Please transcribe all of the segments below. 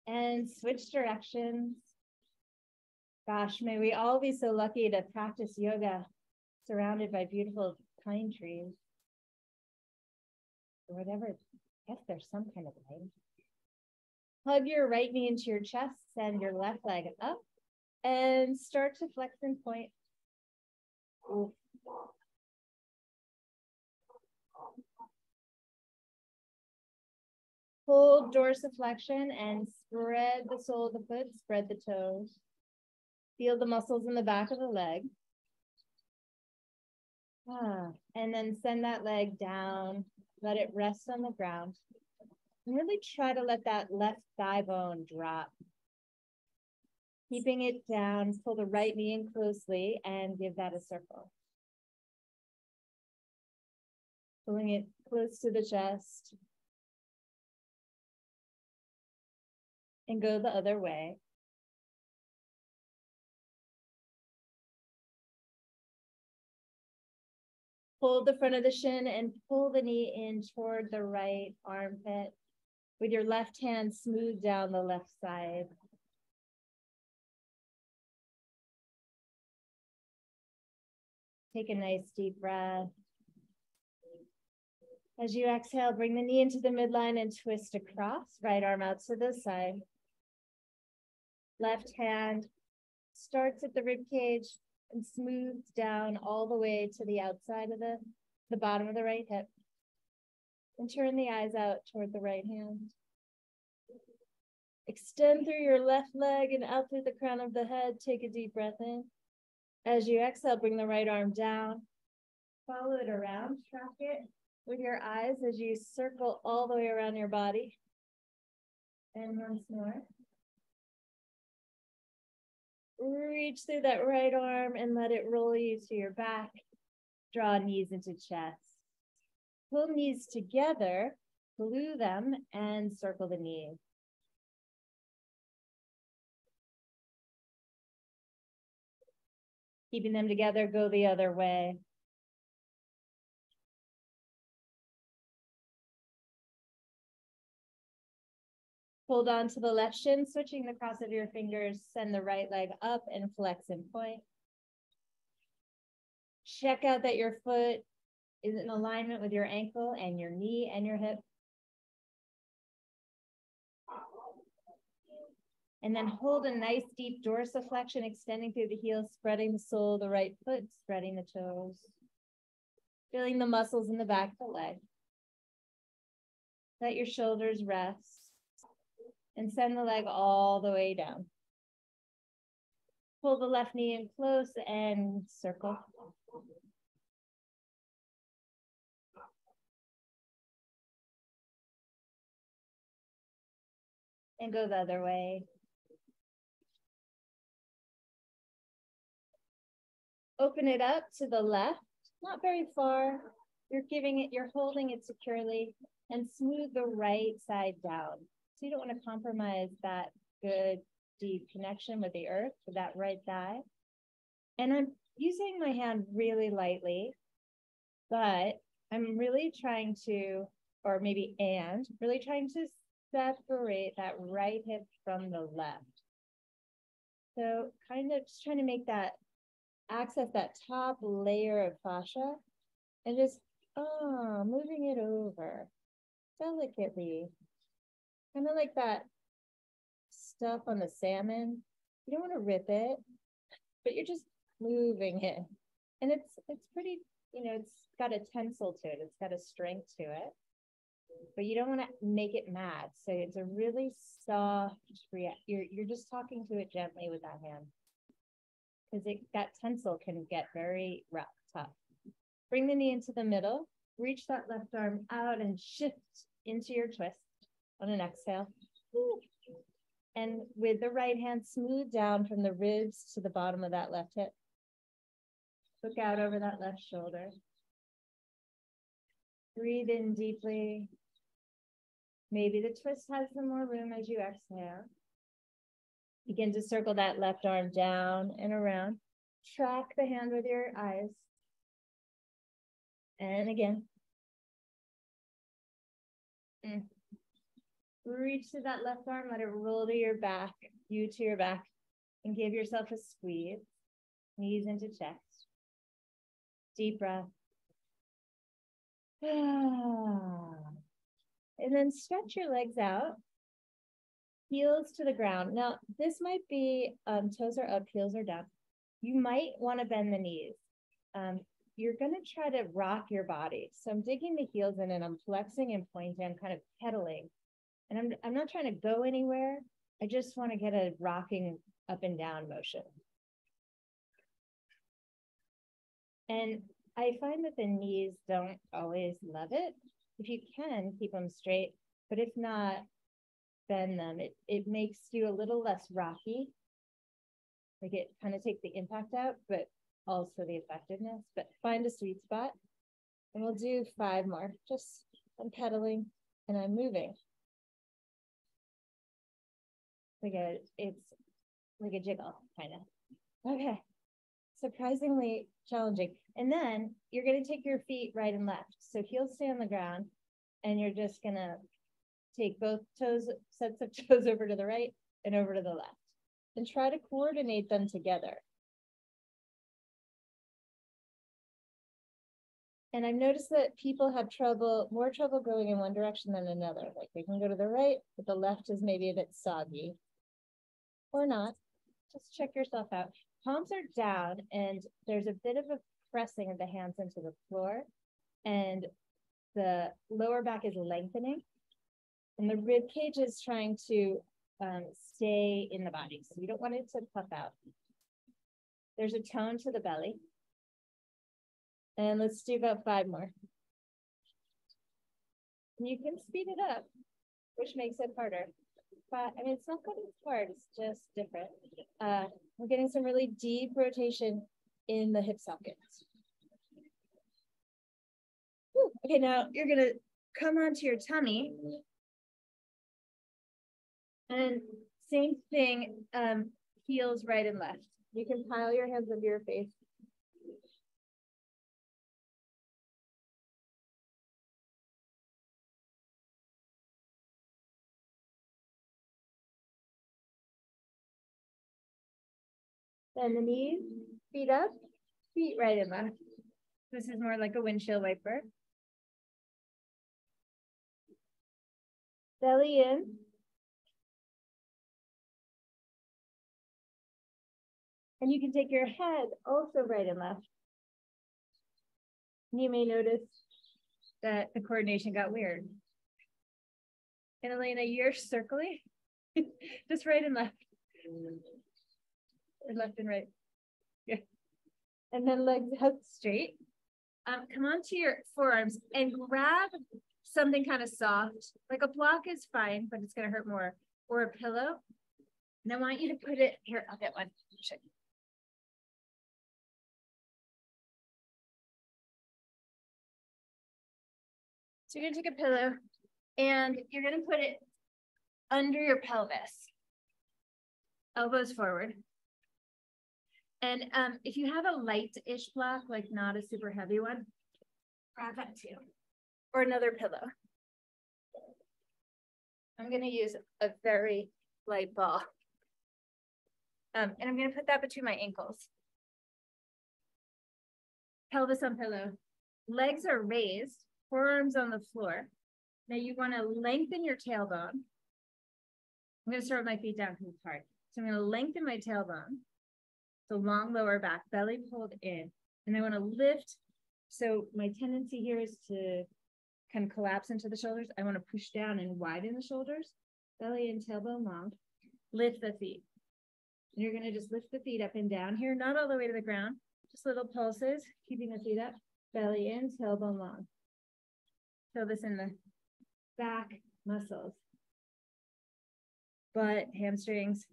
And switch directions. Gosh, may we all be so lucky to practice yoga surrounded by beautiful pine trees. Or whatever, I guess there's some kind of light. Hug your right knee into your chest, send your left leg up, and start to flex and point. Ooh. Hold dorsiflexion and spread the sole of the foot, spread the toes. Feel the muscles in the back of the leg. And then send that leg down, let it rest on the ground. And really try to let that left thigh bone drop. Keeping it down, pull the right knee in closely and give that a circle. Pulling it close to the chest. And go the other way. Hold the front of the shin and pull the knee in toward the right armpit. With your left hand, smooth down the left side. Take a nice deep breath. As you exhale, bring the knee into the midline and twist across. Right arm out to the side. Left hand starts at the rib cage and smooths down all the way to the outside of the bottom of the right hip. And turn the eyes out toward the right hand. Extend through your left leg and out through the crown of the head. Take a deep breath in. As you exhale, bring the right arm down. Follow it around. Track it with your eyes as you circle all the way around your body. And once more. Reach through that right arm and let it roll you to your back. Draw knees into chest. Pull knees together, glue them, and circle the knees. Keeping them together, go the other way. Hold on to the left shin, switching the cross of your fingers, send the right leg up and flex and point. Check out that your foot is in alignment with your ankle and your knee and your hip. And then hold a nice deep dorsiflexion, extending through the heels, spreading the sole of the right foot, spreading the toes. Feeling the muscles in the back of the leg. Let your shoulders rest. And send the leg all the way down. Pull the left knee in close and circle. And go the other way. Open it up to the left, not very far. You're holding it securely, and smooth the right side down. So you don't want to compromise that good, deep connection with the earth, with that right thigh. And I'm using my hand really lightly, but I'm really trying to, really trying to separate that right hip from the left. So kind of just trying to make that, access that top layer of fascia and just, moving it over delicately. Kind of like that stuff on the salmon. You don't want to rip it, but you're just moving it. And it's pretty, it's got a tensile to it. It's got a strength to it, but you don't want to make it mad. So it's a really soft react. You're just talking to it gently with that hand. Because that tensile can get very rough, tough. Bring the knee into the middle. Reach that left arm out and shift into your twist on an exhale. And with the right hand, smooth down from the ribs to the bottom of that left hip. Look out over that left shoulder. Breathe in deeply. Maybe the twist has some more room as you exhale. Begin to circle that left arm down and around. Track the hand with your eyes. And again. Reach to that left arm, let it roll to your back, you to your back, and give yourself a squeeze. Knees into chest. Deep breath. And then stretch your legs out. Heels to the ground. Now, this might be toes are up, heels are down. You might want to bend the knees. You're going to try to rock your body. So I'm digging the heels in and I'm flexing and pointing. I'm kind of pedaling. And I'm not trying to go anywhere. I just want to get a rocking up and down motion. And I find that the knees don't always love it. If you can, keep them straight. But if not, bend them. It makes you a little less rocky. Like it kind of takes the impact out, but also the effectiveness. But find a sweet spot. And we'll do 5 more. Just I'm pedaling and I'm moving. It's like a jiggle, kind of. Okay. Surprisingly challenging. And then you're going to take your feet right and left. So heels stay on the ground, and you're just going to take both sets of toes over to the right and over to the left. And try to coordinate them together. And I've noticed that people have more trouble going in one direction than another. Like they can go to the right, but the left is maybe a bit soggy. Or not. Just check yourself out. Palms are down, and there's a bit of a pressing of the hands into the floor, and the lower back is lengthening, and the rib cage is trying to stay in the body. So you don't want it to puff out. There's a tone to the belly. And let's do about 5 more. And you can speed it up, which makes it harder. But I mean, it's not that it's hard, it's just different. We're getting some really deep rotation in the hip sockets. Whew. Okay, now you're gonna come onto your tummy. And same thing, heels right and left. You can pile your hands over your face. Bend the knees, feet up, feet right and left. This is more like a windshield wiper. Belly in. And you can take your head also right and left. And you may notice that the coordination got weird. And Elena, you're circling, just right and left. Or left and right. Yeah. And then legs out straight. Come onto your forearms and grab something kind of soft. Like a block is fine, but it's going to hurt more. Or a pillow. And I want you to put it here. I'll get one. Show you. So you're going to take a pillow and you're going to put it under your pelvis. Elbows forward. And if you have a light-ish block, like not a super heavy one, grab that too. Or another pillow. I'm going to use a very light ball. And I'm going to put that between my ankles. Pelvis on pillow. Legs are raised, forearms on the floor. Now you want to lengthen your tailbone. I'm going to start with my feet down because it's hard. So I'm going to lengthen my tailbone. So long lower back, belly pulled in. And I want to lift. So my tendency here is to kind of collapse into the shoulders. I want to push down and widen the shoulders. Belly and tailbone long. Lift the feet. And you're going to just lift the feet up and down here, not all the way to the ground. Just little pulses, keeping the feet up. Belly in, tailbone long. Feel this in the back muscles. Butt, hamstrings.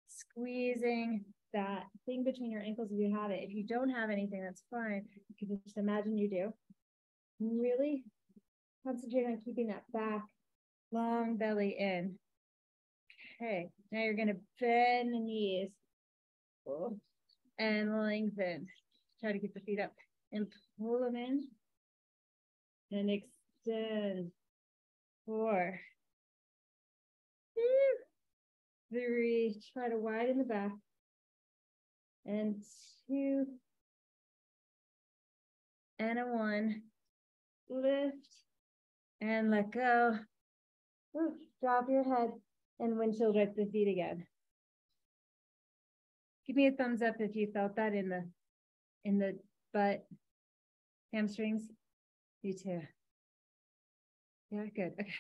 Squeezing that thing between your ankles if you have it. If you don't have anything, that's fine. You can just imagine you do. Really concentrate on keeping that back long belly in. Okay, now you're going to bend the knees and lengthen. Try to keep the feet up and pull them in and extend. 4, 3, try to widen the back. And 2, and a 1. Lift and let go. Drop your head and windshield wipe the feet again. Give me a thumbs up if you felt that in the butt, hamstrings. You too. Yeah, good. Okay.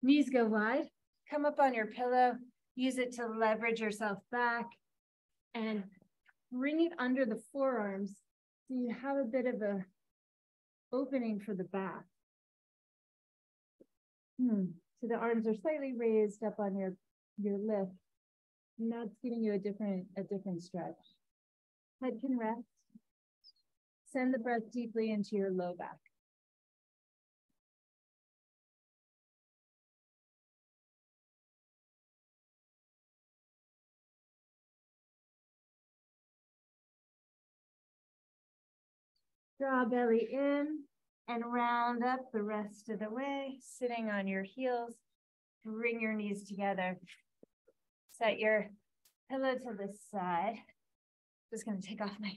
Knees go wide. Come up on your pillow. Use it to leverage yourself back and bring it under the forearms so you have a bit of a opening for the back. So the arms are slightly raised up on your lift. And that's giving you a different stretch. Head can rest. Send the breath deeply into your low back. Draw belly in and round up the rest of the way, sitting on your heels. Bring your knees together. Set your pillow to the side. Just gonna take off my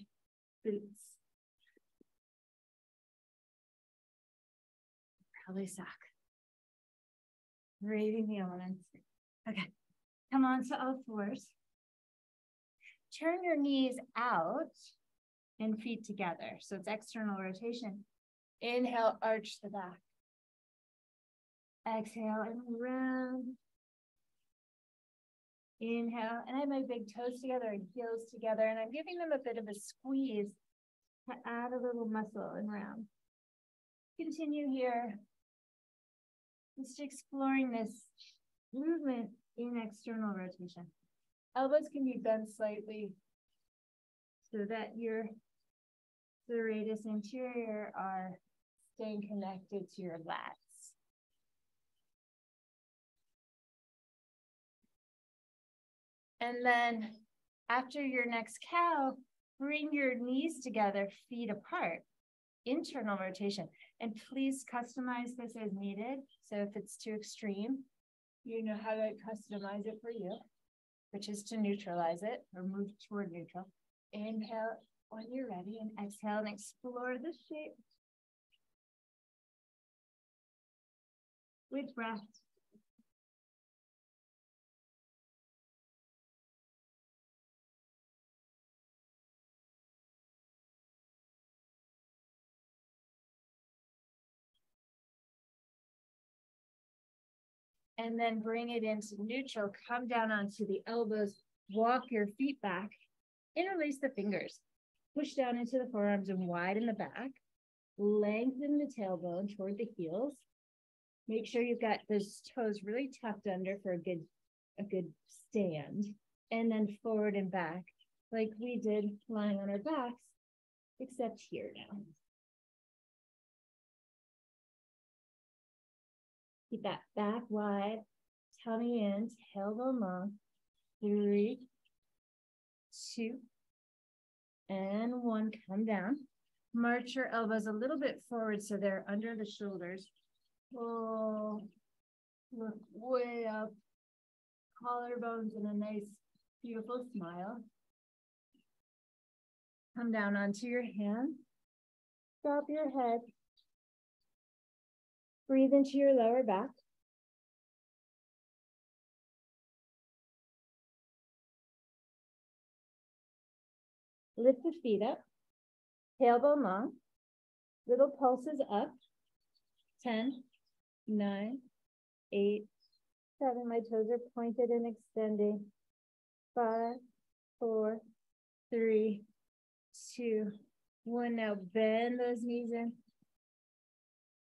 boots. Probably sock. Braving the elements. Okay, come on to all fours. Turn your knees out and feet together. So it's external rotation. Inhale, arch the back. Exhale and round. Inhale, and I have my big toes together and heels together, and I'm giving them a bit of a squeeze to add a little muscle and round. Continue here. Just exploring this movement in external rotation. Elbows can be bent slightly so that your serratus anterior are staying connected to your lats. And then after your next cow, bring your knees together, feet apart, internal rotation. And please customize this as needed. So if it's too extreme, you know how to customize it for you, which is to neutralize it or move toward neutral. Inhale when you're ready and exhale and explore the shape with breath. And then bring it into neutral. Come down onto the elbows. Walk your feet back. Interlace the fingers. Push down into the forearms and widen the back. Lengthen the tailbone toward the heels. Make sure you've got those toes really tucked under for a good stand. And then forward and back, like we did lying on our backs, except here now. Keep that back wide, tummy in, tailbone long. 3, 2, and 1. Come down. March your elbows a little bit forward so they're under the shoulders. Oh, look way up. Collarbones and a nice, beautiful smile. Come down onto your hands. Drop your head. Breathe into your lower back. Lift the feet up. Tailbone long. Little pulses up. 10, 9, 8, 7. My toes are pointed and extending. 5, 4, 3, 2, 1. Now bend those knees in.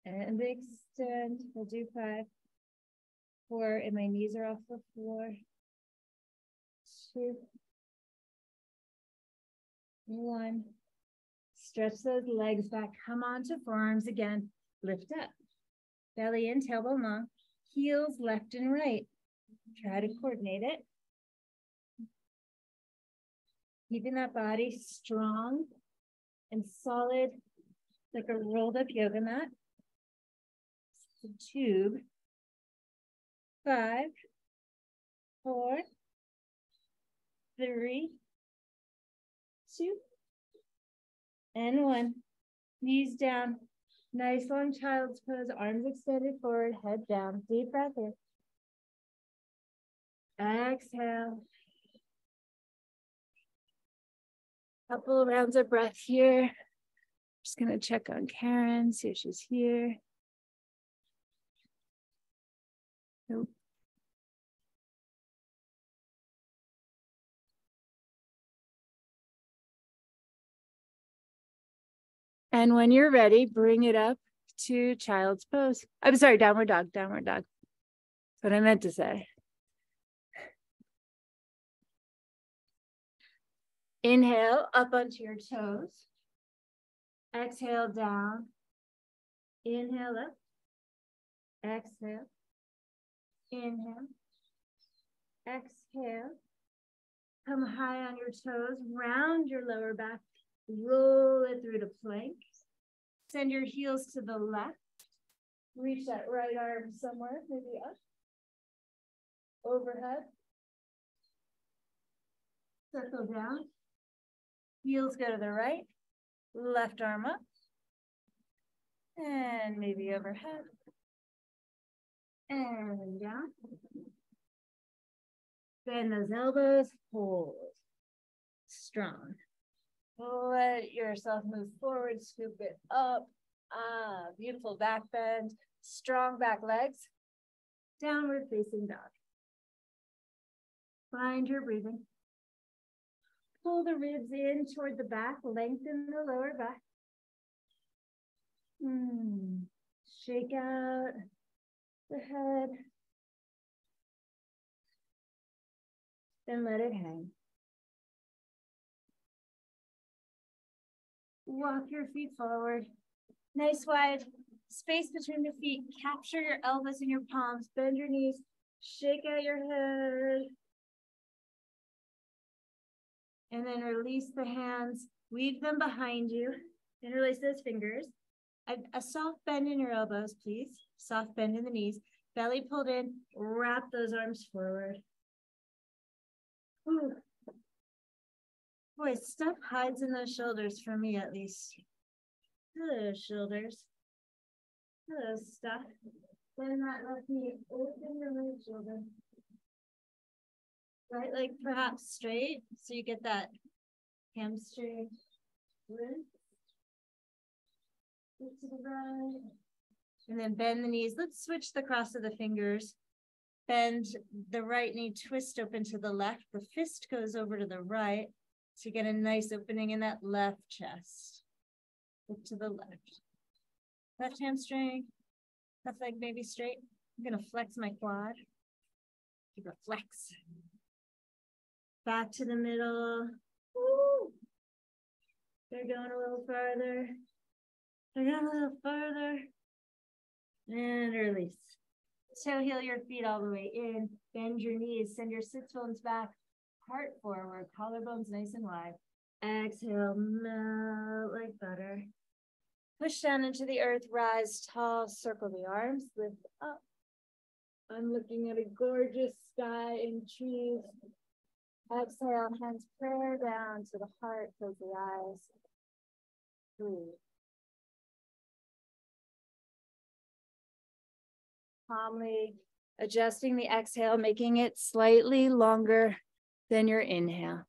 And extend. We'll do 5, 4, and my knees are off the floor. 2, 1. Stretch those legs back. Come on to forearms again. Lift up. Belly in, tailbone long. Heels left and right. Try to coordinate it. Keeping that body strong and solid, like a rolled up yoga mat. Tube. 5, 4, 3, 2, and 1. Knees down. Nice long child's pose, arms extended forward, head down. Deep breath in. Exhale. Couple rounds of breath here. Just gonna check on Karen, see if she's here. Nope. And when you're ready, bring it up to child's pose. I'm sorry, downward dog, downward dog. That's what I meant to say. Inhale up onto your toes. Exhale down. Inhale up. Exhale. Inhale. Exhale. Come high on your toes. Round your lower back. Roll it through to plank. Send your heels to the left. Reach that right arm somewhere, maybe up. Overhead. Circle down. Heels go to the right. Left arm up. And maybe overhead. And down. Bend those elbows. Hold. Strong. Let yourself move forward. Scoop it up. Beautiful back bend. Strong back legs. Downward facing dog. Find your breathing. Pull the ribs in toward the back. Lengthen the lower back. Shake out the head. Then let it hang. Walk your feet forward. Nice wide space between the feet. Capture your elbows in your palms. Bend your knees. Shake out your head. And then release the hands. Weave them behind you. Interlace those fingers. A soft bend in your elbows, please. Soft bend in the knees. Belly pulled in. Wrap those arms forward. Ooh. Boy, stuff hides in those shoulders for me, at least. Hello, shoulders. Hello, stuff. Bend that left knee. Open your right shoulder. Right leg perhaps straight, so you get that hamstring lift. To the right. And then bend the knees. Let's switch the cross of the fingers. Bend the right knee, twist open to the left. The fist goes over to the right to get a nice opening in that left chest. Look to the left. Left hamstring. Left leg maybe straight. I'm going to flex my quad. Keep a flex. Back to the middle. Woo. They're going a little farther. They're going a little farther. And release. Toe heel your feet all the way in. Bend your knees. Send your sits bones back. Heart forward. Collarbones nice and wide. Exhale. Melt like butter. Push down into the earth. Rise tall. Circle the arms. Lift up. I'm looking at a gorgeous sky and trees. Exhale. Hands prayer down to the heart. Close the eyes. Breathe. Calmly adjusting the exhale, making it slightly longer than your inhale.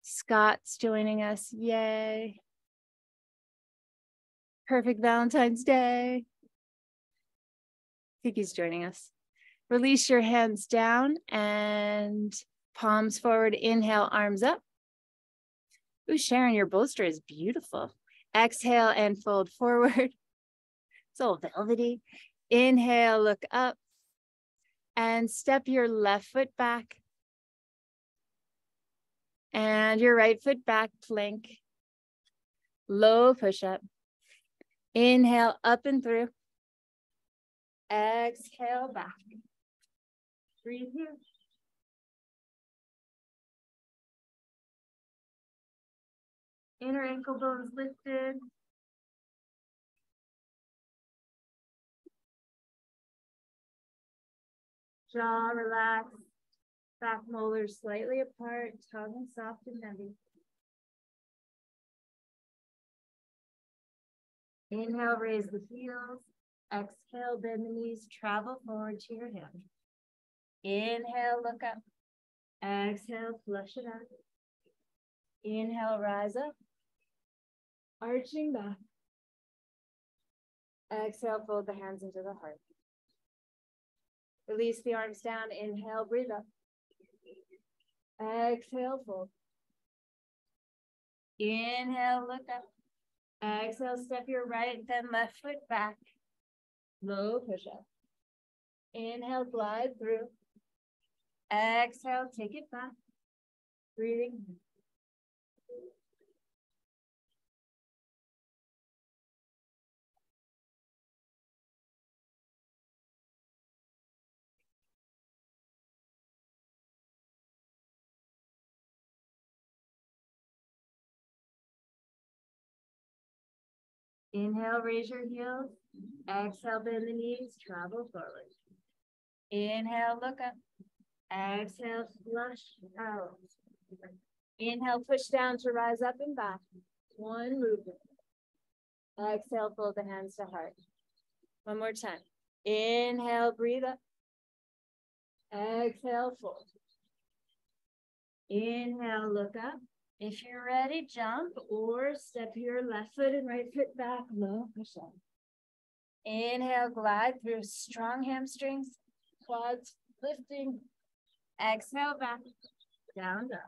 Scott's joining us. Yay. Perfect Valentine's Day. I think he's joining us. Release your hands down and palms forward. Inhale, arms up. Ooh, Sharon, your bolster is beautiful. Exhale and fold forward. It's all velvety. Inhale, look up and step your left foot back and your right foot back, plank. Low push-up. Inhale, up and through. Exhale, back. Breathe here. Inner ankle bones lifted. Jaw relaxed. Back molars slightly apart. Tongue soft and heavy. Inhale, raise the heels. Exhale, bend the knees. Travel forward to your hand. Inhale, look up. Exhale, flush it out. Inhale, rise up. Arching back. Exhale, fold the hands into the heart. Release the arms down. Inhale, breathe up. Exhale, fold. Inhale, look up. Exhale, step your right, then left foot back. Low push-up. Inhale, glide through. Exhale, take it back. Breathing. Inhale, raise your heels. Exhale, bend the knees, travel forward. Inhale, look up. Exhale, flush out. Inhale, push down to rise up and back. One movement. Exhale, fold the hands to heart. One more time. Inhale, breathe up. Exhale, fold. Inhale, look up. If you're ready, jump or step your left foot and right foot back, low push up. Inhale, glide through strong hamstrings, quads lifting. Exhale, back, down, down.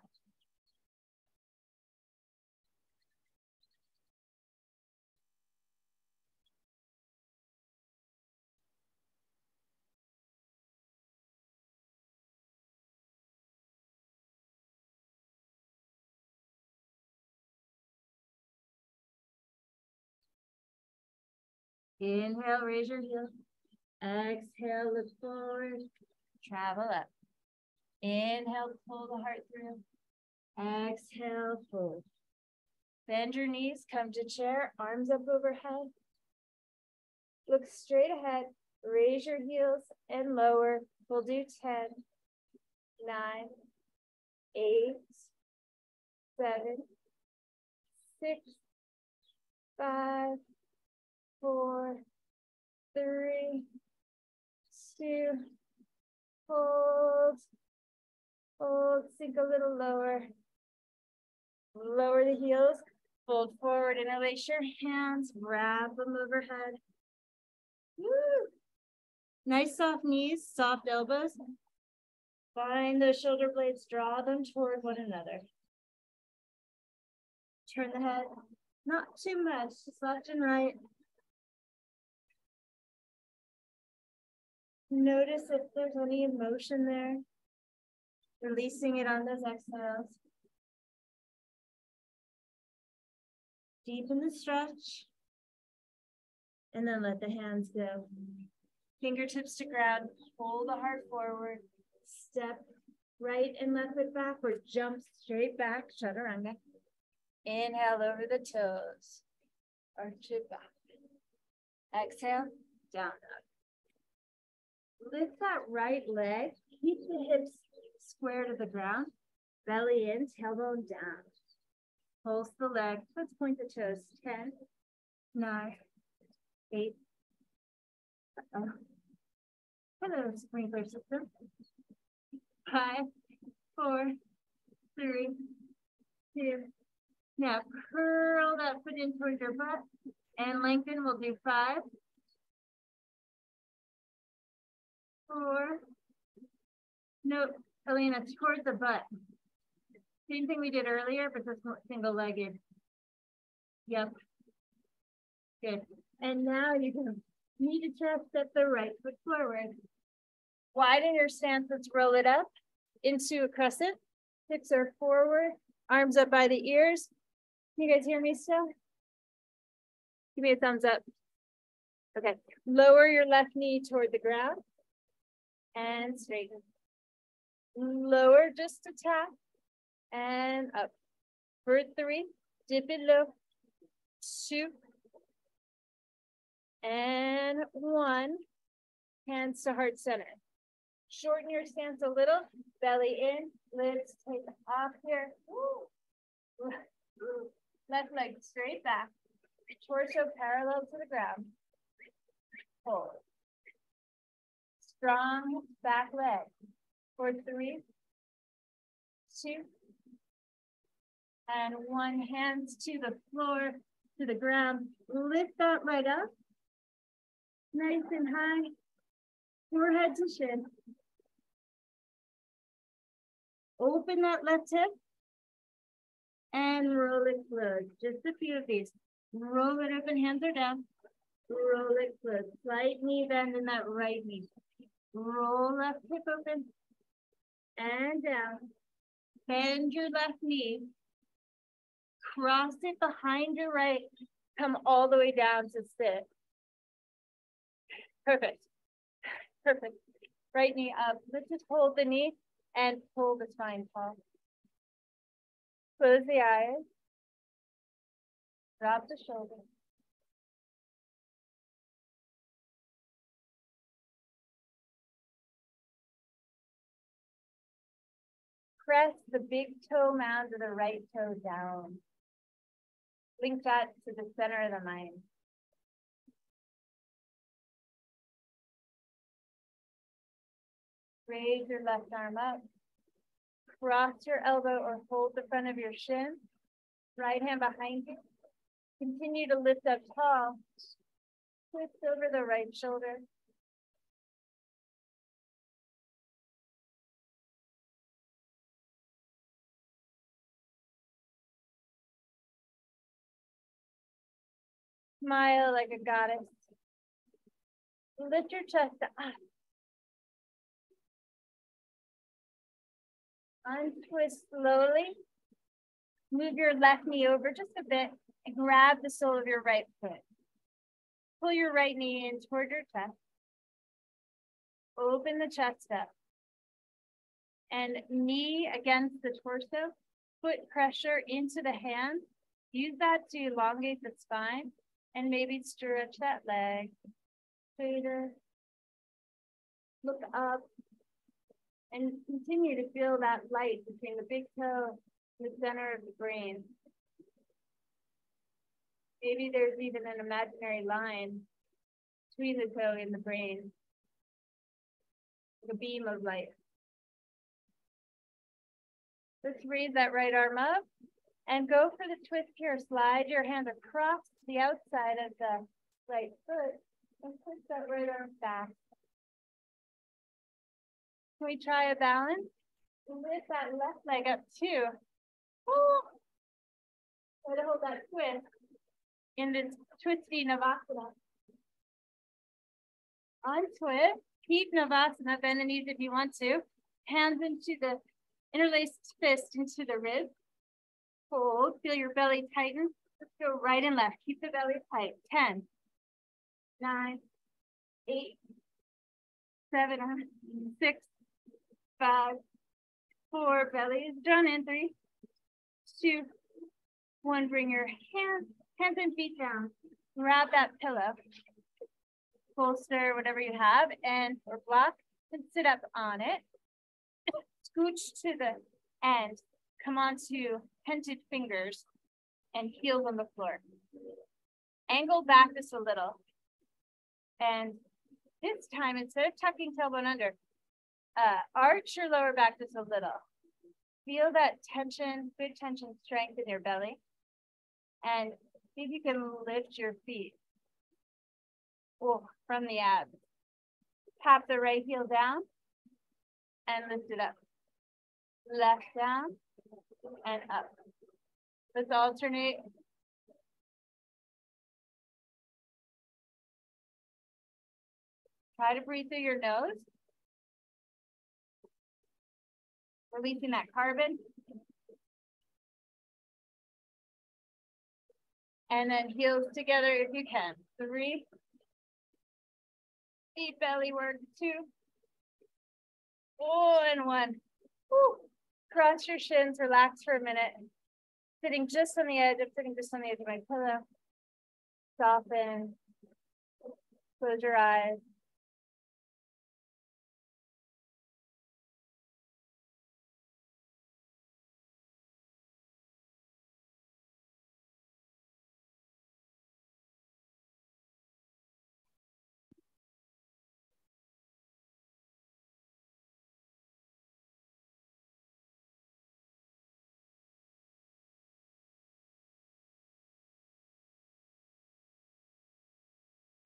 Inhale, raise your heels. Exhale, look forward. Travel up. Inhale, pull the heart through. Exhale, fold. Bend your knees, come to chair, arms up overhead. Look straight ahead. Raise your heels and lower. We'll do 10, 9, 8, 7, 6, 5, 4, 3, 2, hold, hold, sink a little lower. Lower the heels, fold forward, interlace your hands, wrap them overhead. Woo. Nice soft knees, soft elbows. Find those shoulder blades, draw them toward one another. Turn the head, not too much, just left and right. Notice if there's any emotion there. Releasing it on those exhales. Deepen the stretch. And then let the hands go. Fingertips to ground. Pull the heart forward. Step right and left foot back or jump straight back. Chaturanga. Inhale over the toes. Arch it back. Exhale. Down dog. Lift that right leg. Keep the hips square to the ground. Belly in, tailbone down. Pulse the leg. Let's point the toes. 10, 9, 8. Hello, sprinkler system. 5, 4, 3, 2. Now curl that foot in towards your butt and lengthen. We'll do 5, 4. No, Elena, towards the butt. Same thing we did earlier, but this single-legged. Yep. Good. And now you can knee to chest, step the right foot forward. Widen your stance. Let's roll it up into a crescent. Hips are forward. Arms up by the ears. Can you guys hear me still? Give me a thumbs up. Okay. Lower your left knee toward the ground. And straighten. Lower just a tap. And up. For 3. Dip it low. 2. And 1. Hands to heart center. Shorten your stance a little, belly in, let's take off here. Woo. Left leg straight back, torso parallel to the ground. Hold. Strong back leg for 3, 2, and 1. Hands to the floor, to the ground. Lift that leg up, nice and high, forehead to shin. Open that left hip and roll it close. Just a few of these. Roll it up and hands are down. Roll it close. Slight knee bend in that right knee. Roll left hip open and down. Bend your left knee. Cross it behind your right. Come all the way down to sit. Perfect. Perfect. Right knee up. Let's just hold the knee and pull the spine tall. Close the eyes. Drop the shoulder. Press the big toe mound of the right toe down. Link that to the center of the mind. Raise your left arm up. Cross your elbow or hold the front of your shin. Right hand behind you. Continue to lift up tall. Twist over the right shoulder. Smile like a goddess. Lift your chest up. Untwist slowly. Move your left knee over just a bit and grab the sole of your right foot. Pull your right knee in toward your chest. Open the chest up. And knee against the torso. Foot pressure into the hand. Use that to elongate the spine and maybe stretch that leg. Straighter. Look up. And continue to feel that light between the big toe and the center of the brain. Maybe there's even an imaginary line between the toe and the brain. Like a beam of light. Let's raise that right arm up and go for the twist here. Slide your hand across the outside of the right foot and push that right arm back. Can we try a balance? Lift that left leg up too. Oh. Try to hold that twist in this twisty Navasana. Untwist. Keep Navasana. Bend the knees if you want to. Hands into the interlaced fist into the ribs. Hold. Feel your belly tighten. Let's go right and left. Keep the belly tight. 10, 9, 8, 7, 6, 5, 4, belly is drawn in. 3, 2, 1. Bring your hands and feet down. Grab that pillow, bolster, whatever you have, and or block, and sit up on it. Scooch to the end. Come onto pented fingers and heels on the floor. Angle back just a little. And this time, instead of tucking tailbone under, arch your lower back just a little. Feel that tension, good tension, strength in your belly. And see if you can lift your feet from the abs. Tap the right heel down and lift it up. Left down and up. Let's alternate. Try to breathe through your nose. Releasing that carbon. And then heels together if you can. 3. Deep belly work. 2. And 1. Woo. Cross your shins, relax for a minute. Sitting just on the edge. I'm sitting just on the edge of my pillow. Soften. Close your eyes.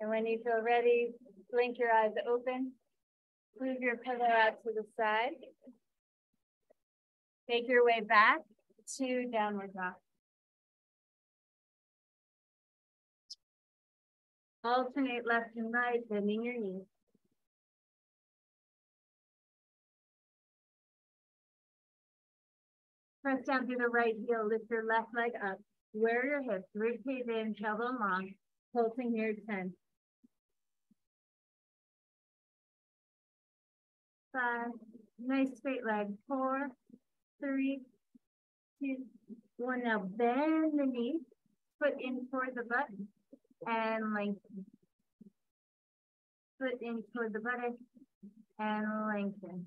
And when you feel ready, blink your eyes open. Move your pillow out to the side. Make your way back to downward dog. Alternate left and right, bending your knees. Press down through the right heel, lift your left leg up. Square your hips, rib cage in, tailbone long. Pulsing here, 10. 5, nice straight leg. 4, 3, 2, 1. Now bend the knee, foot in toward the butt, and lengthen. Foot in toward the buttock, and lengthen.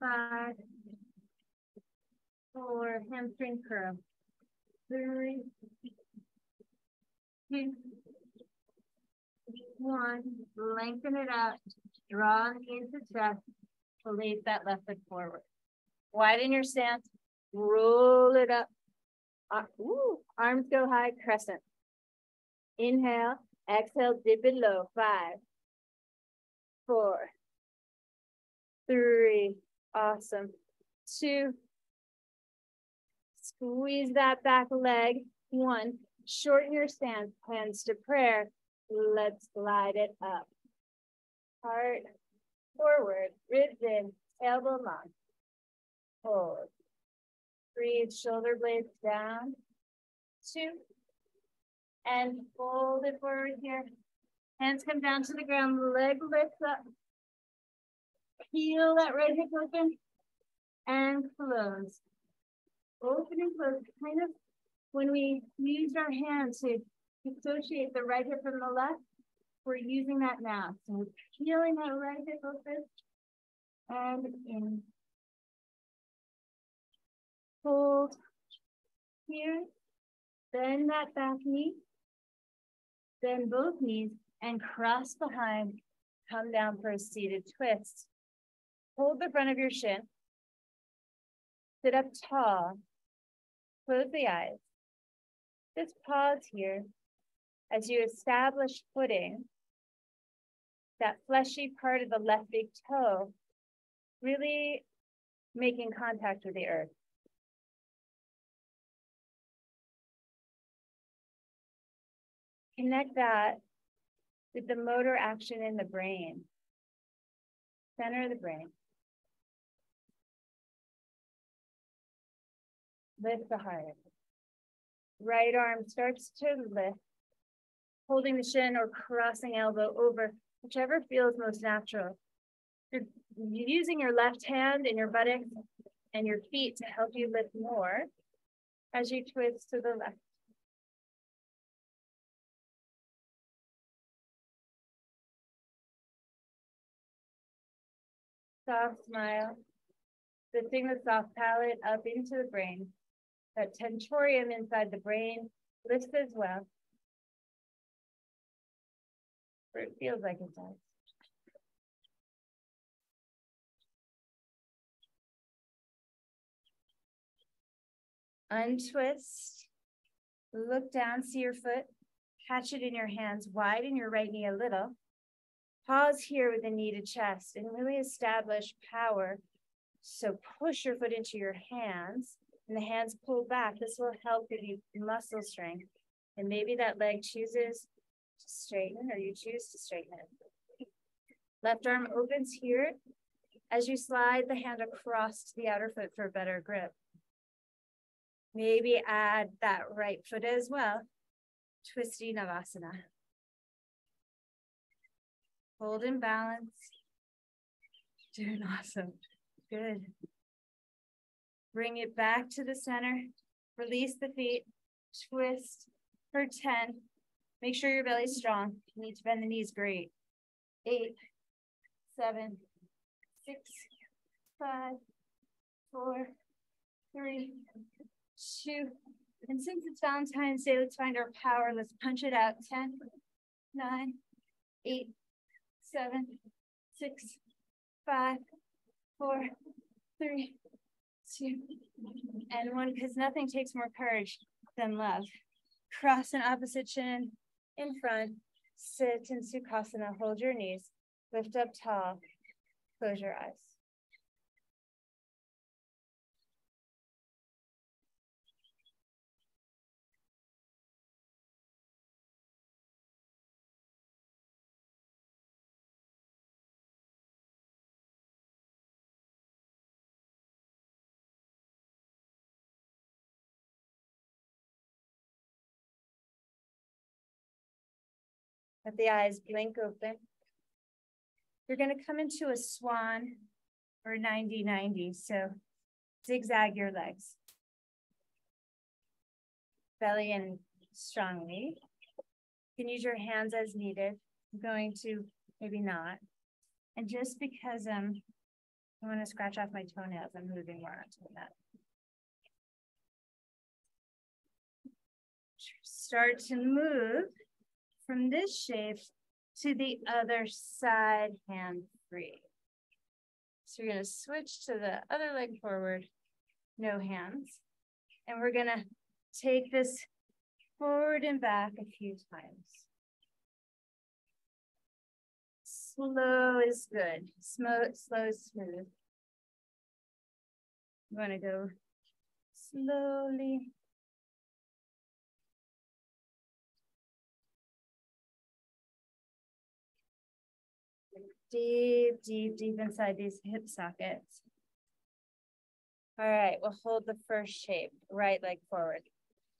5, 4, hamstring curl. 3, 2, 1. Lengthen it out. Draw into chest. Release that left foot forward. Widen your stance. Roll it up. Arms go high, crescent. Inhale. Exhale, dip it low. 5, 4, 3. Awesome. 2. Squeeze that back leg. 1. Shorten your stance. Hands to prayer. Let's glide it up. Heart forward. Ribs in. Elbow long. Hold. Breathe. Shoulder blades down. 2. And fold it forward here. Hands come down to the ground. Leg lifts up. Heel that right hip open. And close. Open and close. Kind of when we use our hands to dissociate the right hip from the left, we're using that now. So we're peeling that right hip open and in. Hold here. Bend that back knee. Bend both knees and cross behind. Come down for a seated twist. Hold the front of your shin. Sit up tall. Close the eyes. Just pause here as you establish footing. That fleshy part of the left big toe really making contact with the earth. Connect that with the motor action in the brain. Center of the brain. Lift the heart. Right arm starts to lift, holding the shin or crossing elbow over, whichever feels most natural. You're using your left hand and your buttocks and your feet to help you lift more as you twist to the left. Soft smile, lifting the soft palate up into the brain. That tentorium inside the brain lifts as well. Or it feels like it does. Untwist. Look down, see your foot. Catch it in your hands. Widen your right knee a little. Pause here with the knee to chest and really establish power. So push your foot into your hands and the hands pull back. This will help give you muscle strength. And maybe that leg chooses to straighten or you choose to straighten it. Left arm opens here as you slide the hand across to the outer foot for a better grip. Maybe add that right foot as well. Twisty Navasana. Hold in balance. Doing awesome. Good. Bring it back to the center. Release the feet. Twist for 10. Make sure your belly's strong. You need to bend the knees. Great. 8, 7, 6, 5, 4, 3, 2. And since it's Valentine's Day, let's find our power. Let's punch it out. 10, 9, 8, 7, 6, 5, 4, 3, 2, and 1, because nothing takes more courage than love. Cross an opposite shin in front, Sit in Sukhasana, hold your knees, lift up tall, close your eyes. Let the eyes blink open. You're going to come into a swan or 90-90. So zigzag your legs. Belly in strongly. You can use your hands as needed. I'm going to maybe not. And just because I want to scratch off my toenails, I'm moving more onto that. Start to move from this shape to the other side, hand free. So you're going to switch to the other leg forward, no hands. And we're going to take this forward and back a few times. Slow is good. Slow, smooth. You want to go slowly. Deep, deep, deep inside these hip sockets. All right, we'll hold the first shape, right leg forward.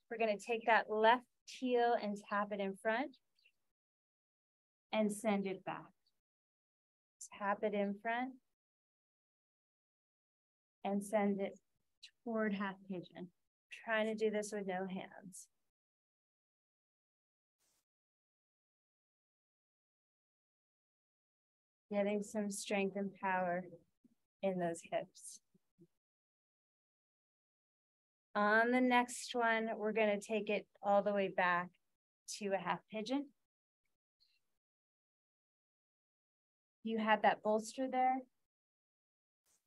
We're going to take that left heel and tap it in front and send it back. Tap it in front and send it toward half pigeon. Trying to do this with no hands. Getting some strength and power in those hips. On the next one, we're going to take it all the way back to a half pigeon. You have that bolster there.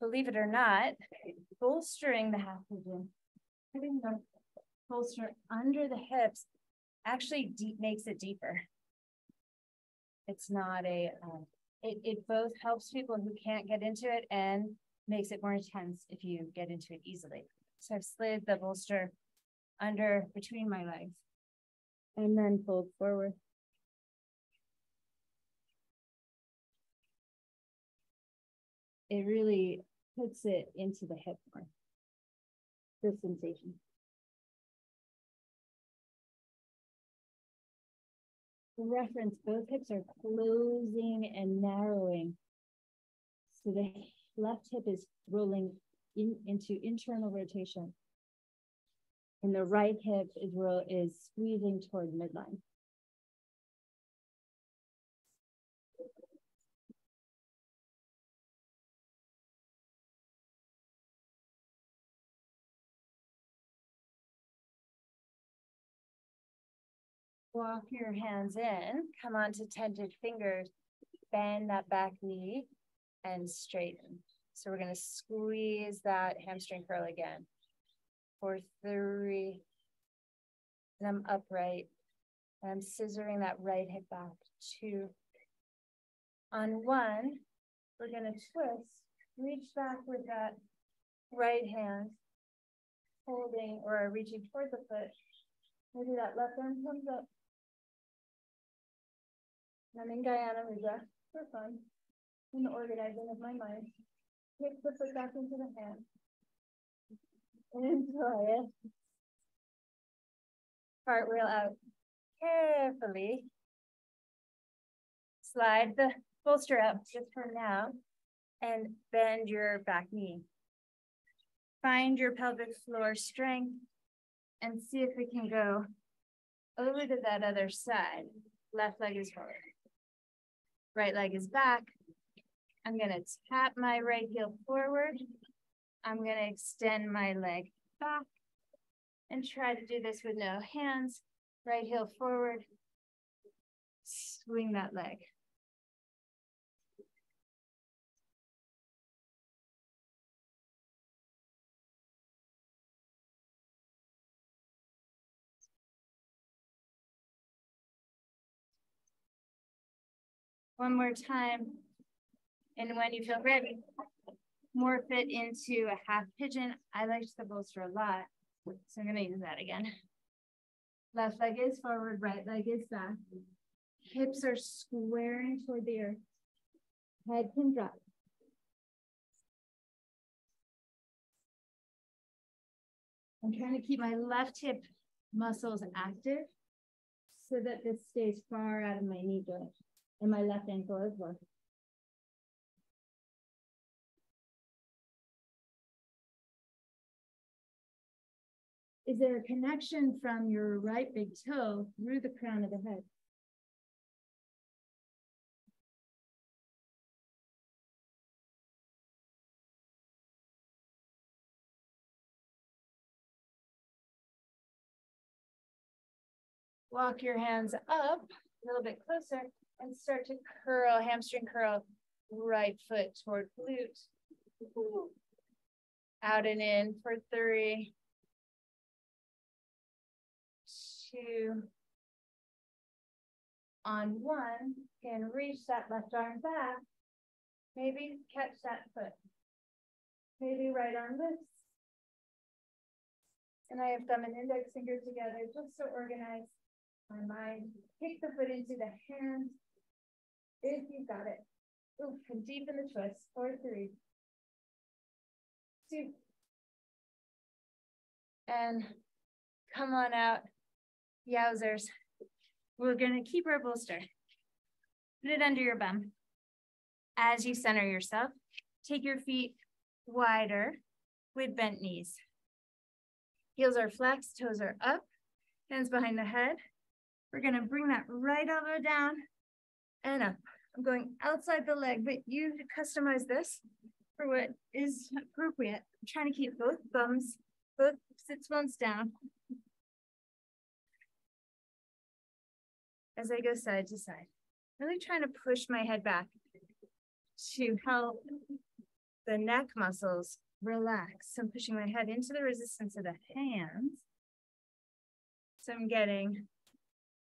Believe it or not, bolstering the half pigeon, putting the bolster under the hips actually makes it deeper. It's not a, it both helps people who can't get into it and makes it more intense if you get into it easily. So I've slid the bolster under between my legs and then fold forward. It really puts it into the hip more, the sensation. For reference, both hips are closing and narrowing. So the left hip is rolling into internal rotation. And the right hip is squeezing toward midline. Walk your hands in, come onto tented fingers, bend that back knee and straighten. So we're going to squeeze that hamstring curl again. For 3, and I'm upright, and I'm scissoring that right hip back. 2. On 1, we're going to twist, reach back with that right hand, holding or reaching toward the foot. Maybe that left arm comes up. I'm in Guyana Mudra for fun, in the organizing of my mind. Take the foot back into the hand. And enjoy it. Cartwheel out carefully. Slide the bolster up just for now and bend your back knee. Find your pelvic floor strength and see if we can go over to that other side. Left leg is forward. Right leg is back. I'm going to tap my right heel forward. I'm going to extend my leg back and try to do this with no hands. Right heel forward. Swing that leg. One more time. And when you feel ready, morph it into a half pigeon. I liked the bolster a lot, so I'm gonna use that again. Left leg is forward, right leg is back. Hips are squaring toward the earth. Head can drop. I'm trying to keep my left hip muscles active so that this stays far out of my knee joint and my left ankle as well. Is there a connection from your right big toe through the crown of the head? Walk your hands up a little bit closer and start to curl, hamstring curl, right foot toward glute. Out and in for 3, 2, on 1, and reach that left arm back. Maybe catch that foot. Maybe right arm lifts. And I have thumb and index finger together just to organize my mind. Kick the foot into the hand if you've got it. Oof, and deepen the twist for 3, 2, and come on out. Yowzers. We're gonna keep our bolster. Put it under your bum. As you center yourself, take your feet wider with bent knees. Heels are flexed, toes are up, hands behind the head. We're gonna bring that right elbow down and up. I'm going outside the leg, but you customize this for what is appropriate. I'm trying to keep both bums, both sits bones down. As I go side to side, really trying to push my head back to help the neck muscles relax. I'm pushing my head into the resistance of the hands. So I'm getting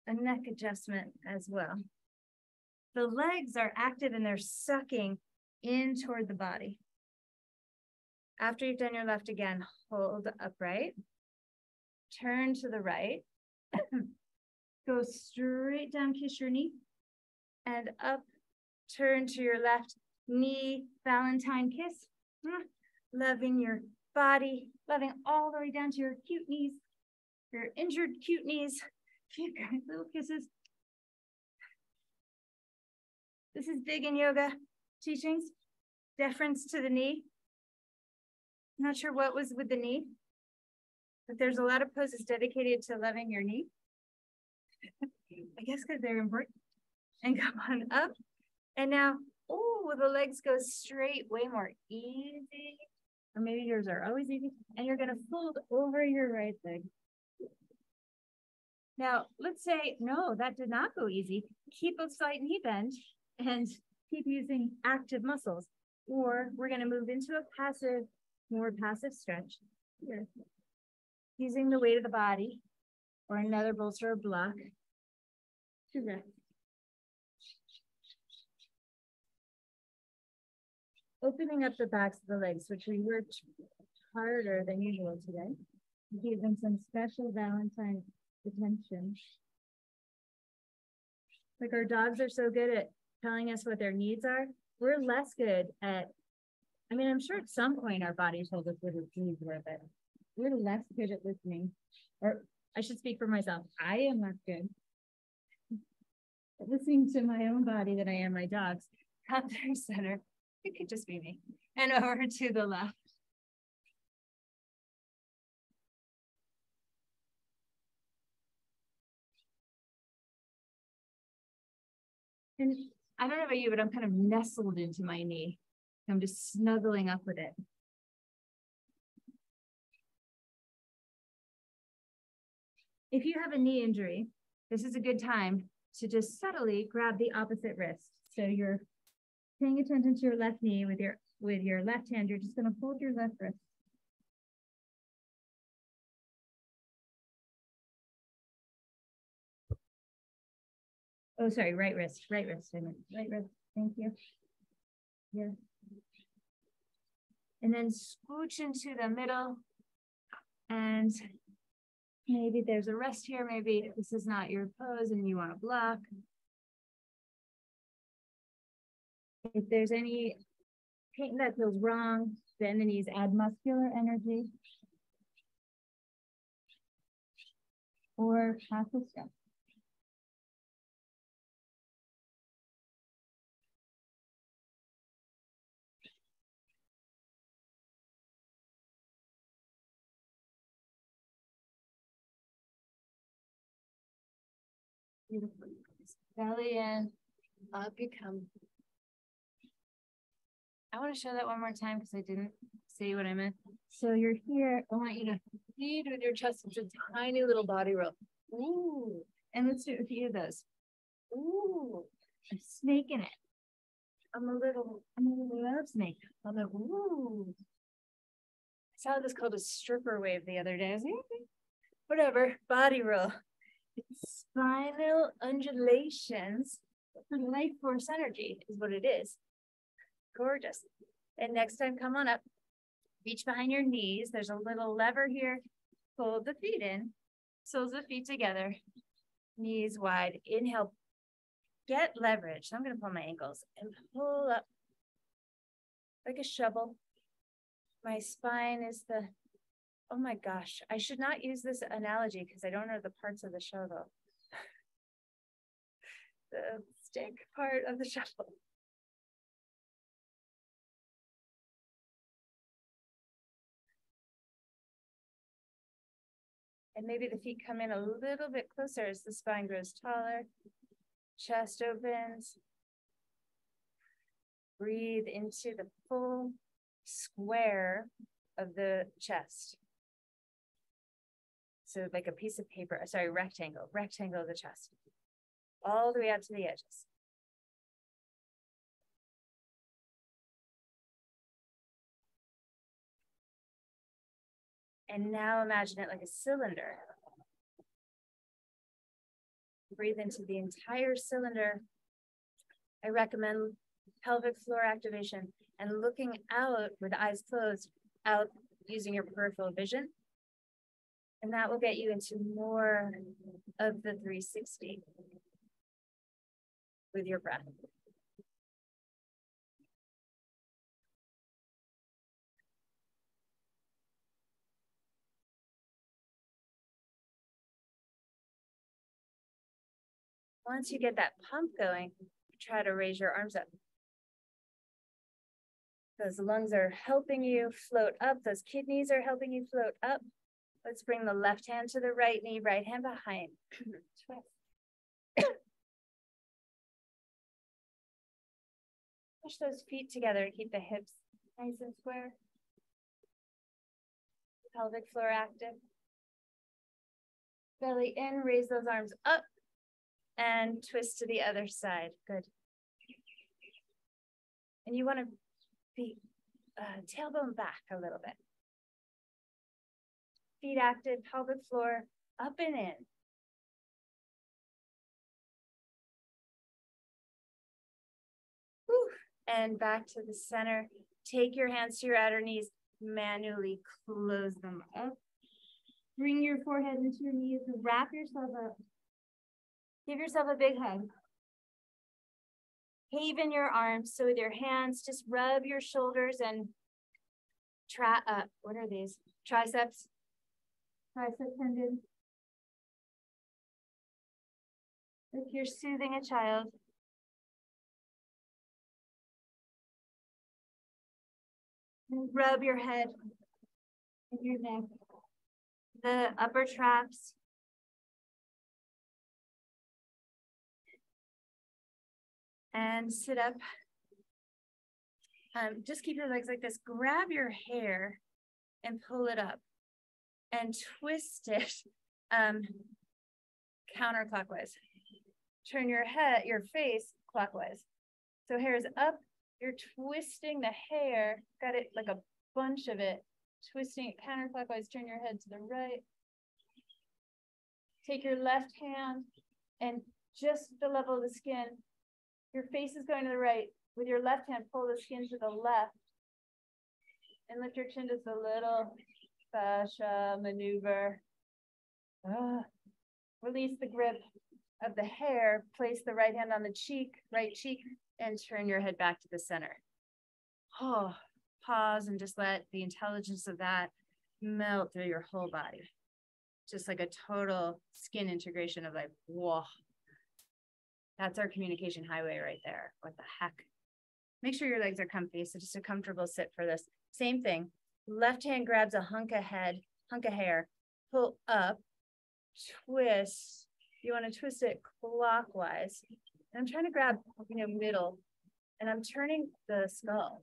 a neck adjustment as well. The legs are active and they're sucking in toward the body. After you've done your left again, hold upright, turn to the right, go straight down, kiss your knee, and up, turn to your left knee, Valentine kiss. Loving your body, loving all the way down to your cute knees, your injured cute knees. Cute little kisses. This is big in yoga teachings, deference to the knee. I'm not sure what was with the knee, but there's a lot of poses dedicated to loving your knee. I guess because they're important. And come on up. And now, oh, the legs go straight, way more easy. Or maybe yours are always easy. And you're gonna fold over your right leg. Now, let's say, no, that did not go easy. Keep a slight knee bend and keep using active muscles. Or we're gonna move into a passive, more passive stretch here. Using the weight of the body or another bolster or block to rest. Opening up the backs of the legs, which we worked harder than usual today. Give them some special Valentine attention. Like our dogs are so good at telling us what their needs are. We're less good at, I mean, I'm sure at some point our body told us what its needs were, but we're less good at listening. Or I should speak for myself. I am less good at listening to my own body than I am my dog's. Come through center. It could just be me. And over to the left. And I don't know about you, but I'm kind of nestled into my knee. I'm just snuggling up with it. If you have a knee injury, this is a good time to just subtly grab the opposite wrist. So you're paying attention to your left knee with your left hand. You're just going to hold your left wrist. Oh, sorry, right wrist, right wrist. I meant right wrist. Thank you. Yeah. And then scooch into the middle. And maybe there's a rest here. Maybe this is not your pose and you want to block. If there's any pain that feels wrong, bend the knees, add muscular energy. Or passive step. Beautiful. Belly in, up you come. I want to show that one more time because I didn't say what I meant. So you're here. I want you to lead with your chest. It's a tiny little body roll. Ooh. And let's do a few of those. Ooh. A snake in it. I'm a little love snake. I'm like, ooh. I saw this called a stripper wave the other day. I was like, whatever, body roll. It's spinal undulations for life force energy is what it is. Gorgeous. And next time, come on up. Reach behind your knees. There's a little lever here. Fold the feet in. Soles of the feet together. Knees wide. Inhale. Get leverage. So I'm going to pull my ankles and pull up like a shovel. My spine is the, oh my gosh. I should not use this analogy because I don't know the parts of the shovel. The stick part of the shovel. And maybe the feet come in a little bit closer as the spine grows taller. Chest opens. Breathe into the full square of the chest. So like a piece of paper, sorry, rectangle of the chest. All the way out to the edges. And now imagine it like a cylinder. Breathe into the entire cylinder. I recommend pelvic floor activation and looking out with eyes closed, out using your peripheral vision. And that will get you into more of the 360 with your breath. Once you get that pump going, try to raise your arms up. Those lungs are helping you float up. Those kidneys are helping you float up. Let's bring the left hand to the right knee, right hand behind. Push those feet together to keep the hips nice and square. Pelvic floor active. Belly in, raise those arms up and twist to the other side. Good. And you want to be tailbone back a little bit. Feet active, pelvic floor, up and in. Whew. And back to the center. Take your hands to your outer knees, manually close them up. Bring your forehead into your knees, wrap yourself up. Give yourself a big hug. Haven your arms. So with your hands, just rub your shoulders and what are these? Triceps. Tricep tendon. If you're soothing a child. And rub your head and your neck. The upper traps. And sit up. Just keep your legs like this. Grab your hair and pull it up and twist it counterclockwise. Turn your head, your face clockwise. So hair is up. You're twisting the hair. Got it like a bunch of it. Twisting it counterclockwise. Turn your head to the right. Take your left hand and just the level of the skin. Your face is going to the right. With your left hand, pull the skin to the left. And lift your chin just a little. Fascia maneuver. Release the grip of the hair. Place the right hand on the cheek, right cheek, and turn your head back to the center. Oh, pause and just let the intelligence of that melt through your whole body. Just like a total skin integration of like, whoa. That's our communication highway right there. What the heck? Make sure your legs are comfy. So just a comfortable sit for this. Same thing. Left hand grabs a hunk of hair, pull up, twist. You want to twist it clockwise. And I'm trying to grab, middle. And I'm turning the scalp.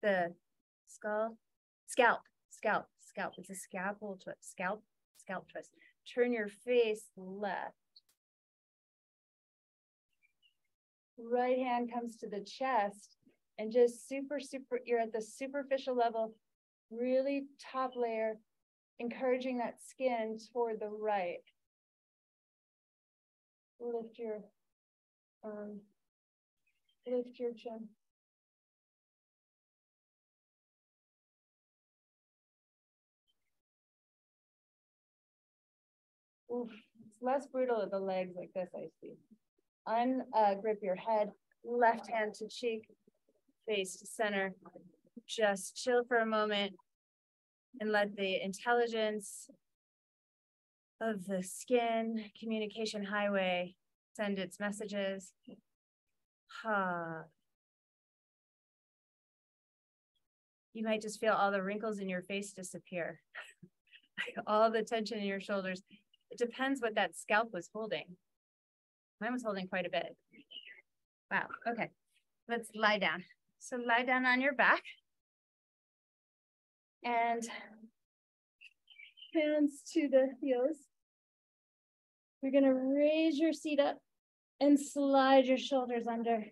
It's a scalp twist. Turn your face left. Right hand comes to the chest and just you're at the superficial level, really top layer, encouraging that skin toward the right. Lift your arm, lift your chin. Oof, it's less brutal at the legs like this, I see. Ungrip your head, left hand to cheek, face to center. Just chill for a moment and let the intelligence of the skin communication highway send its messages. You might just feel all the wrinkles in your face disappear. All the tension in your shoulders. It depends what that scalp was holding. Mine was holding quite a bit. Wow, okay. Let's lie down. So lie down on your back. And hands to the heels. You're gonna raise your seat up and slide your shoulders under.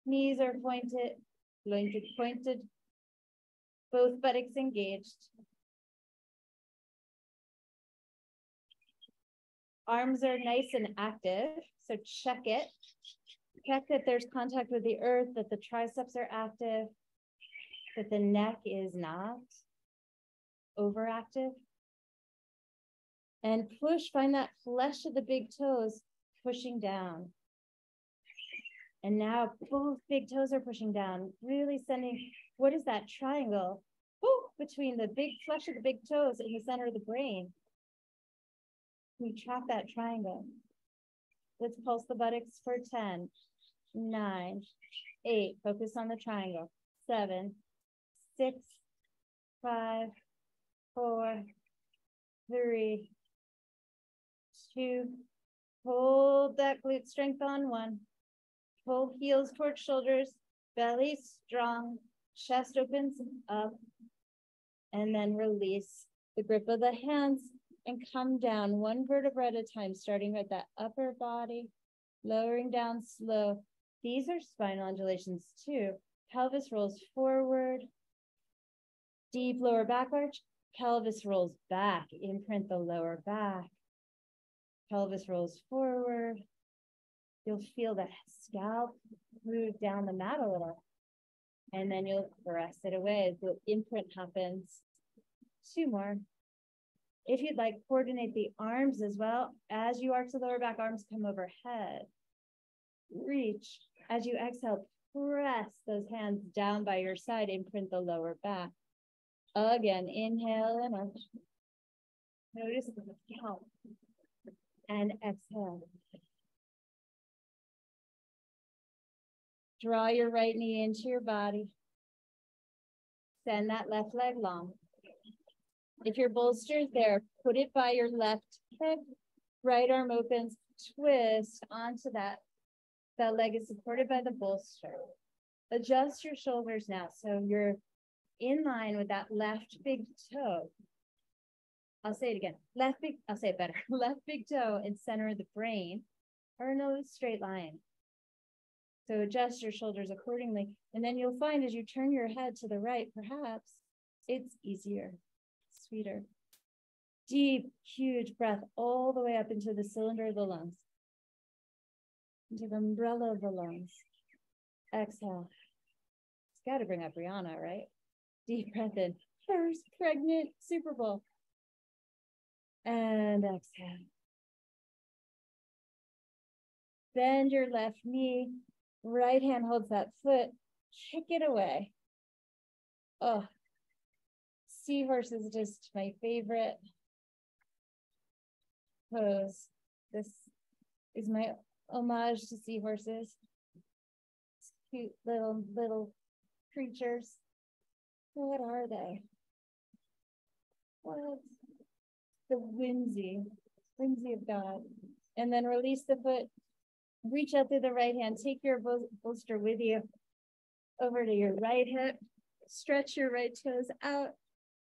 Knees are pointed. Both buttocks engaged. Arms are nice and active, so check it. Check that there's contact with the earth, that the triceps are active, that the neck is not overactive. And push, find that flesh of the big toes pushing down. And now both big toes are pushing down, really sending, what is that triangle? Between the big flesh of the big toes in the center of the brain. We track that triangle. Let's pulse the buttocks for 10, 9, 8. Focus on the triangle. 7, 6, 5, 4, 3, 2. Hold that glute strength on 1. Pull heels towards shoulders, belly strong, chest opens up, and then release the grip of the hands and come down one vertebra at a time, starting with that upper body, lowering down slow. These are spinal undulations too. Pelvis rolls forward, deep lower back arch, pelvis rolls back, imprint the lower back. Pelvis rolls forward. You'll feel the scalp move down the mat a little. And then you'll press it away as the imprint happens. 2 more. If you'd like, coordinate the arms as well. As you arch the lower back, arms come overhead. Reach. As you exhale, press those hands down by your side, imprint the lower back. Again, inhale and arch. Notice the scalp. And exhale. Draw your right knee into your body. Send that left leg long. If your bolster is there, put it by your left hip. Right arm opens, twist onto that. That leg is supported by the bolster. Adjust your shoulders now so you're in line with that left big toe. I'll say it again. I'll say it better. Left big toe in center of the brain, or no straight line. So adjust your shoulders accordingly. And then you'll find as you turn your head to the right, perhaps it's easier, sweeter. Deep, huge breath all the way up into the cylinder of the lungs, into the umbrella of the lungs. Exhale. It's got to bring up Rihanna, right? Deep breath in. First pregnant Super Bowl. And exhale. Bend your left knee. Right hand holds that foot. Kick it away. Oh, seahorse is just my favorite pose. This is my homage to seahorses. Cute little creatures. What are they? What? The whimsy of God. And then release the foot. Reach out through the right hand. Take your bolster with you over to your right hip. Stretch your right toes out.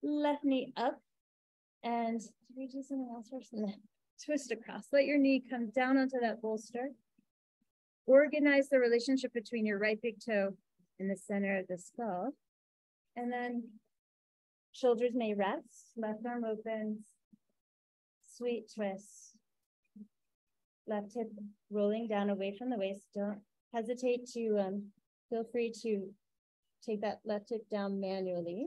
Left knee up. And do we do something else first? And then twist across. Let your knee come down onto that bolster. Organize the relationship between your right big toe and the center of the skull. And then shoulders may rest. Left arm opens. Sweet twist. Left hip rolling down away from the waist. Don't hesitate to, feel free to take that left hip down manually.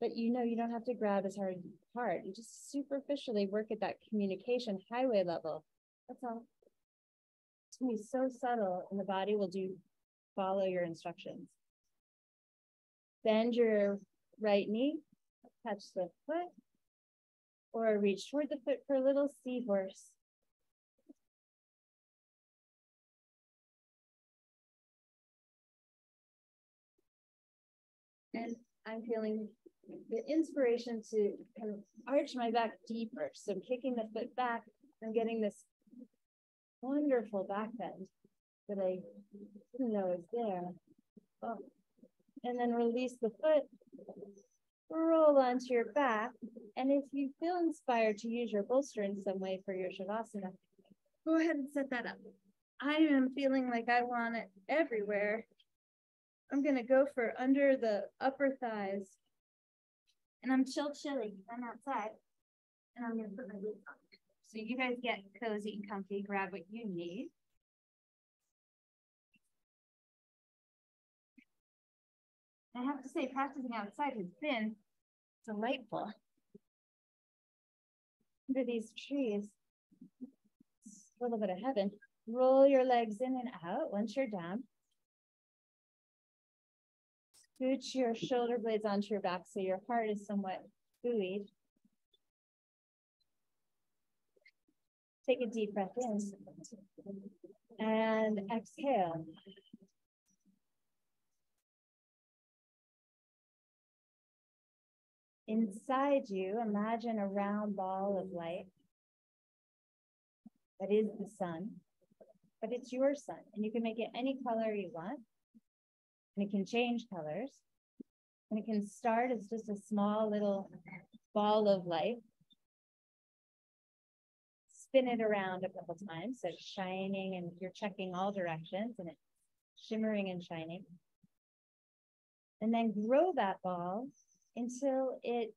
But you don't have to grab as hard. You just superficially work at that communication highway level. That's all. It's gonna be so subtle, and the body will follow your instructions. Bend your right knee, touch the foot, or reach toward the foot for a little seahorse. And I'm feeling the inspiration to kind of arch my back deeper. So I'm kicking the foot back. I'm getting this wonderful back bend that I didn't know was there. Oh. And then release the foot, roll onto your back. And if you feel inspired to use your bolster in some way for your Shavasana, go ahead and set that up. I am feeling like I want it everywhere. I'm going to go for under the upper thighs. And I'm chilly. I'm outside. And I'm going to put my boots on. So you guys get cozy and comfy. Grab what you need. I have to say, practicing outside has been delightful. Under these trees, it's a little bit of heaven. Roll your legs in and out once you're down. Scooch your shoulder blades onto your back so your heart is somewhat buoyed. Take a deep breath in and exhale. Inside you, imagine a round ball of light that is the sun, but it's your sun, and you can make it any color you want. And it can change colors. And it can start as just a small little ball of light. Spin it around a couple times, so it's shining and you're checking all directions and it's shimmering and shining. And then grow that ball until it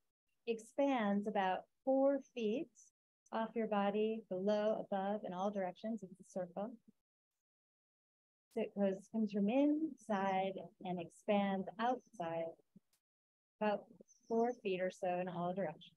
expands about 4 feet off your body, below, above, in all directions. It's a circle. So it comes from inside and expands outside about 4 feet or so in all directions.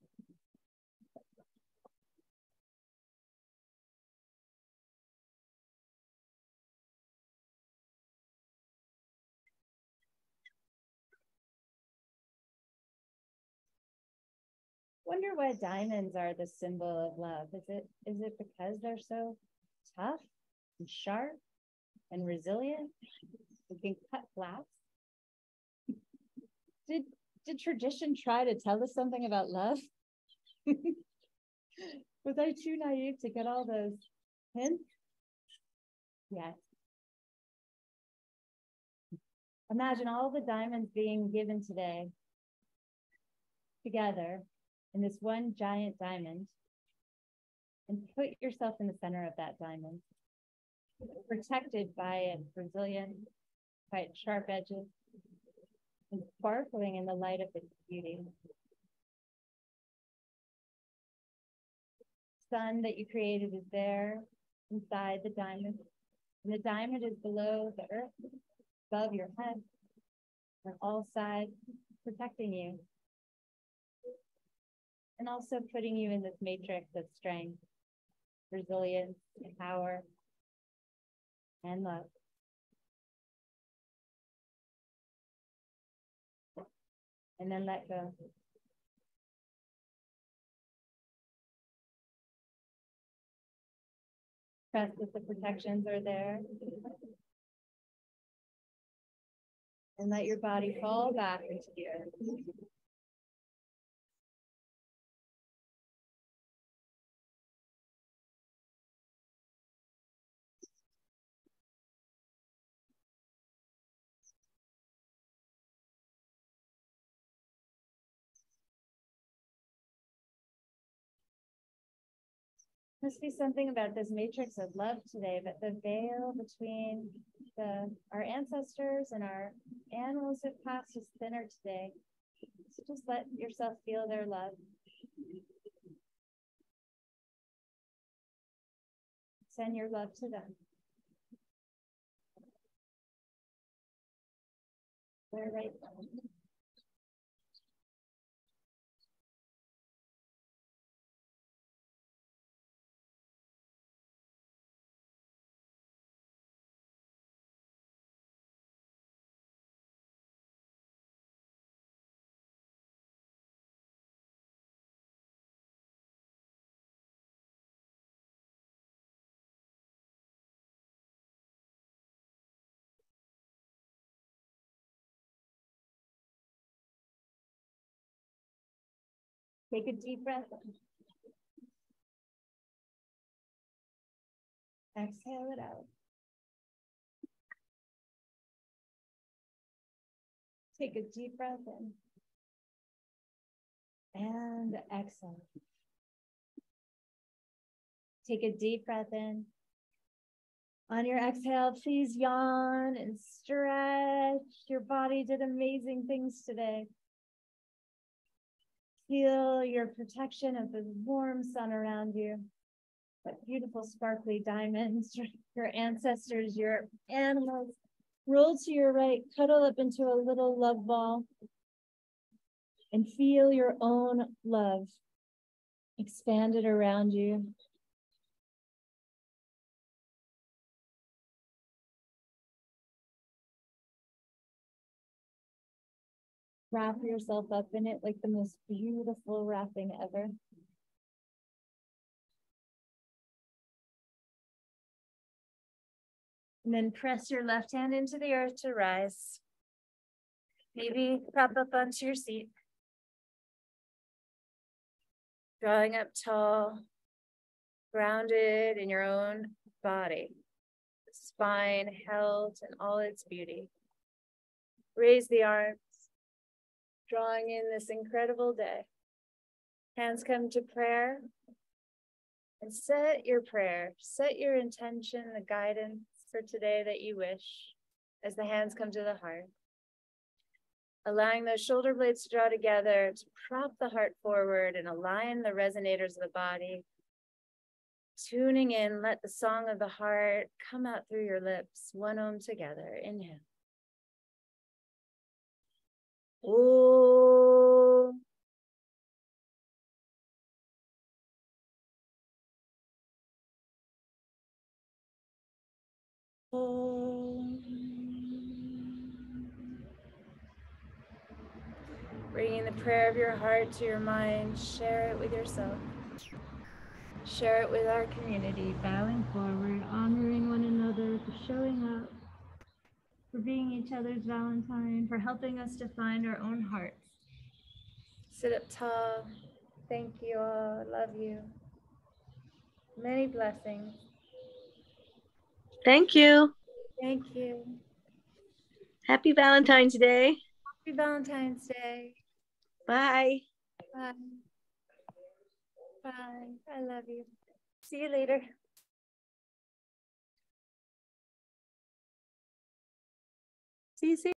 Wonder why diamonds are the symbol of love. Is it because they're so tough and sharp and resilient? We can cut glass. Did tradition try to tell us something about love? Was I too naive to get all those hints? Yes. Imagine all the diamonds being given today together in this one giant diamond, and put yourself in the center of that diamond, protected by its resilient, by its sharp edges, and sparkling in the light of its beauty. sun that you created is there inside the diamond. And the diamond is below the earth, above your head, on all sides, protecting you. And also putting you in this matrix of strength, resilience, and power, and love. And then let go. Trust that the protections are there. And let your body fall back into the earth. Must be something about this matrix of love today, but the veil between our ancestors and our animals of past is thinner today. So just let yourself feel their love. Send your love to them. They're right there. Take a deep breath in. Exhale it out. Take a deep breath in. And exhale. Take a deep breath in. On your exhale, please yawn and stretch. Your body did amazing things today. Feel your protection of the warm sun around you. That beautiful sparkly diamonds, your ancestors, your animals. Roll to your right, cuddle up into a little love ball. And feel your own love expanded around you. Wrap yourself up in it like the most beautiful wrapping ever. And then press your left hand into the earth to rise. Maybe prop up onto your seat. Drawing up tall, grounded in your own body. The spine held in all its beauty. Raise the arms, drawing in this incredible day. Hands come to prayer. And set your prayer, set your intention, the guidance for today that you wish as the hands come to the heart. Allowing those shoulder blades to draw together to prop the heart forward and align the resonators of the body. Tuning in, let the song of the heart come out through your lips, one Om together. Inhale. Om. Bringing the prayer of your heart to your mind, share it with yourself. Share it with our community, bowing forward, honoring one another, for showing up, for being each other's Valentine, for helping us to find our own hearts. Sit up tall. Thank you all. Love you. Many blessings. Thank you. Thank you. Happy Valentine's Day. Happy Valentine's Day. Bye. Bye. Bye. I love you. See you later. See you soon.